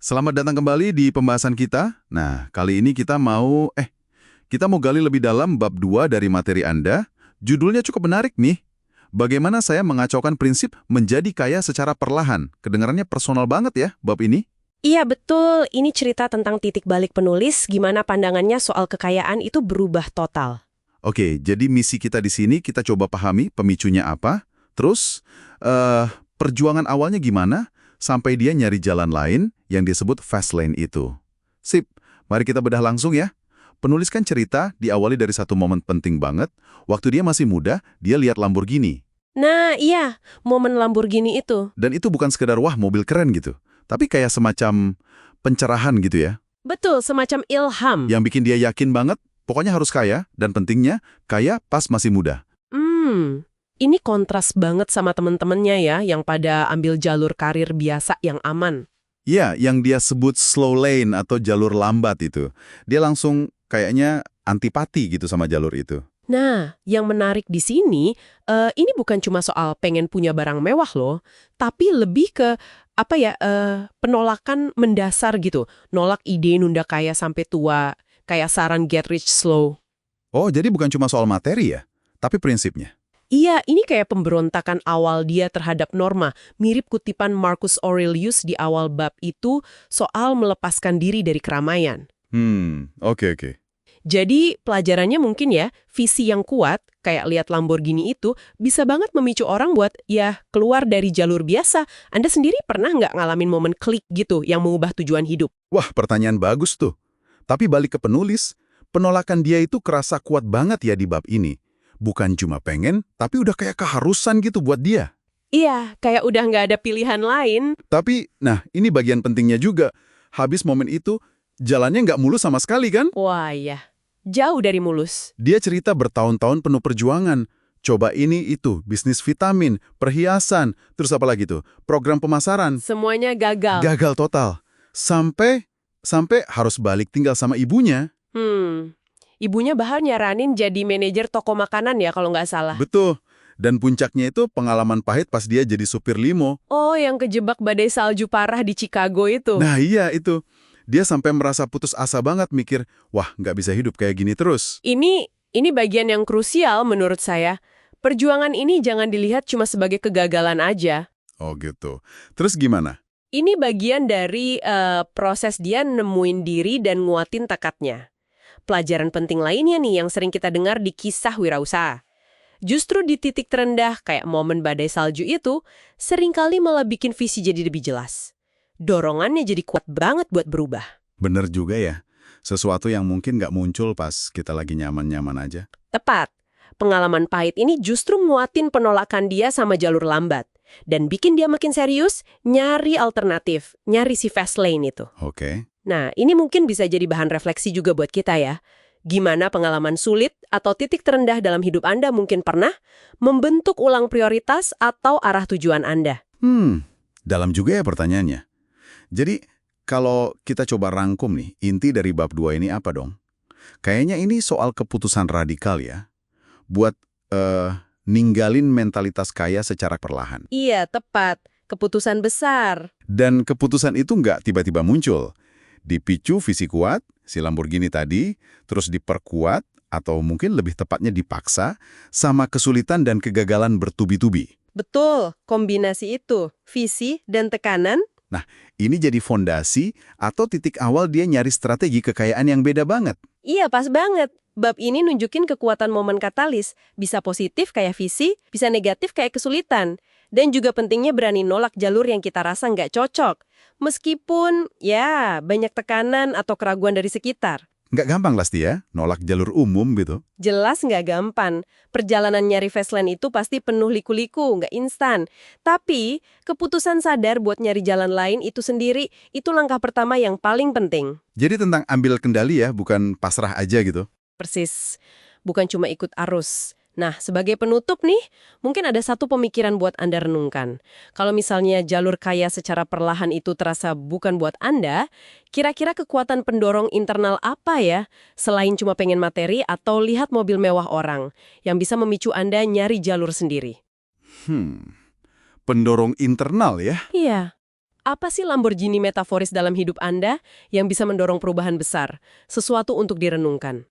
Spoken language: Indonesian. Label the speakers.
Speaker 1: Selamat datang kembali di pembahasan kita. Nah, kali ini kita mau gali lebih dalam bab 2 dari materi Anda. Judulnya cukup menarik nih. Bagaimana saya mengacaukan prinsip menjadi kaya secara perlahan. Kedengarannya personal banget ya bab ini.
Speaker 2: Iya betul, ini cerita tentang titik balik penulis, gimana pandangannya soal kekayaan itu berubah total.
Speaker 1: Oke, jadi misi kita di sini kita coba pahami pemicunya apa. Terus, perjuangan awalnya gimana sampai dia nyari jalan lain yang disebut fast lane itu. Sip, mari kita bedah langsung ya. Penulis kan cerita diawali dari satu momen penting banget. Waktu dia masih muda, dia lihat Lamborghini.
Speaker 2: Nah iya, momen Lamborghini itu.
Speaker 1: Dan itu bukan sekedar wah mobil keren gitu. Tapi kayak semacam pencerahan gitu ya.
Speaker 2: Betul, semacam ilham.
Speaker 1: Yang bikin dia yakin banget, pokoknya harus kaya. Dan pentingnya, kaya pas masih muda.
Speaker 2: Ini kontras banget sama temen-temennya ya, yang pada ambil jalur karir biasa yang aman.
Speaker 1: Iya, yang dia sebut slow lane atau jalur lambat itu. Dia langsung kayaknya antipati gitu sama jalur itu.
Speaker 2: Nah, yang menarik di sini, ini bukan cuma soal pengen punya barang mewah loh, tapi lebih ke penolakan mendasar gitu. Nolak ide nunda kaya sampai tua, kayak saran get rich slow.
Speaker 1: Oh, jadi bukan cuma soal materi ya, tapi prinsipnya.
Speaker 2: Iya, ini kayak pemberontakan awal dia terhadap norma, mirip kutipan Marcus Aurelius di awal bab itu soal melepaskan diri dari keramaian.
Speaker 1: Oke.
Speaker 2: Jadi pelajarannya mungkin ya, visi yang kuat, kayak lihat Lamborghini itu, bisa banget memicu orang buat ya keluar dari jalur biasa. Anda sendiri pernah nggak ngalamin momen klik gitu yang mengubah tujuan hidup?
Speaker 1: Wah, pertanyaan bagus tuh. Tapi balik ke penulis, penolakan dia itu kerasa kuat banget ya di bab ini. Bukan cuma pengen, tapi udah kayak keharusan gitu buat dia.
Speaker 2: Iya, kayak udah nggak ada pilihan lain.
Speaker 1: Tapi, nah ini bagian pentingnya juga. Habis momen itu, jalannya nggak mulus sama sekali kan?
Speaker 2: Wah ya, jauh dari mulus.
Speaker 1: Dia cerita bertahun-tahun penuh perjuangan. Coba ini itu, bisnis vitamin, perhiasan, terus apa lagi tuh? Program pemasaran.
Speaker 2: Semuanya gagal.
Speaker 1: Gagal total. Sampai harus balik tinggal sama ibunya.
Speaker 2: Ibunya bahkan nyaranin jadi manajer toko makanan ya kalau nggak salah.
Speaker 1: Betul. Dan puncaknya itu pengalaman pahit pas dia jadi supir limo.
Speaker 2: Oh, yang kejebak badai salju parah di Chicago itu.
Speaker 1: Nah iya itu. Dia sampai merasa putus asa banget mikir, wah nggak bisa hidup kayak gini terus.
Speaker 2: Ini bagian yang krusial menurut saya. Perjuangan ini jangan dilihat cuma sebagai kegagalan aja.
Speaker 1: Oh gitu. Terus gimana?
Speaker 2: Ini bagian dari proses dia nemuin diri dan nguatin tekadnya. Pelajaran penting lainnya nih yang sering kita dengar di kisah wirausaha. Justru di titik terendah kayak momen badai salju itu, seringkali malah bikin visi jadi lebih jelas. Dorongannya jadi kuat banget buat berubah.
Speaker 1: Bener juga ya. Sesuatu yang mungkin nggak muncul pas kita lagi nyaman-nyaman aja.
Speaker 2: Tepat. Pengalaman pahit ini justru nguatin penolakan dia sama jalur lambat. Dan bikin dia makin serius, nyari alternatif, nyari si fast lane itu.
Speaker 1: Oke.
Speaker 2: Nah, ini mungkin bisa jadi bahan refleksi juga buat kita ya. Gimana pengalaman sulit atau titik terendah dalam hidup Anda mungkin pernah membentuk ulang prioritas atau arah tujuan Anda.
Speaker 1: Dalam juga ya pertanyaannya. Jadi, kalau kita coba rangkum nih, inti dari bab 2 ini apa dong? Kayaknya ini soal keputusan radikal ya. Buat ninggalin mentalitas kaya secara perlahan.
Speaker 2: Iya, tepat. Keputusan besar.
Speaker 1: Dan keputusan itu nggak tiba-tiba muncul. Dipicu visi kuat, si Lamborghini tadi, terus diperkuat, atau mungkin lebih tepatnya dipaksa, sama kesulitan dan kegagalan bertubi-tubi.
Speaker 2: Betul, kombinasi itu, visi dan tekanan.
Speaker 1: Nah, ini jadi fondasi atau titik awal dia nyari strategi kekayaan yang beda banget.
Speaker 2: Iya, pas banget. Bab ini nunjukin kekuatan momen katalis. Bisa positif kayak visi, bisa negatif kayak kesulitan. Dan juga pentingnya berani nolak jalur yang kita rasa nggak cocok. Meskipun, ya, banyak tekanan atau keraguan dari sekitar.
Speaker 1: Nggak gampang pasti ya, nolak jalur umum gitu.
Speaker 2: Jelas nggak gampang. Perjalanan nyari fastland itu pasti penuh liku-liku, nggak instan. Tapi, keputusan sadar buat nyari jalan lain itu sendiri, itu langkah pertama yang paling penting.
Speaker 1: Jadi tentang ambil kendali ya, bukan pasrah aja gitu.
Speaker 2: Persis. Bukan cuma ikut arus. Nah, sebagai penutup nih, mungkin ada satu pemikiran buat Anda renungkan. Kalau misalnya jalur kaya secara perlahan itu terasa bukan buat Anda, kira-kira kekuatan pendorong internal apa ya? Selain cuma pengen materi atau lihat mobil mewah orang, yang bisa memicu Anda nyari jalur sendiri.
Speaker 1: Pendorong internal ya?
Speaker 2: Iya. Apa sih Lamborghini metaforis dalam hidup Anda yang bisa mendorong perubahan besar? Sesuatu untuk direnungkan.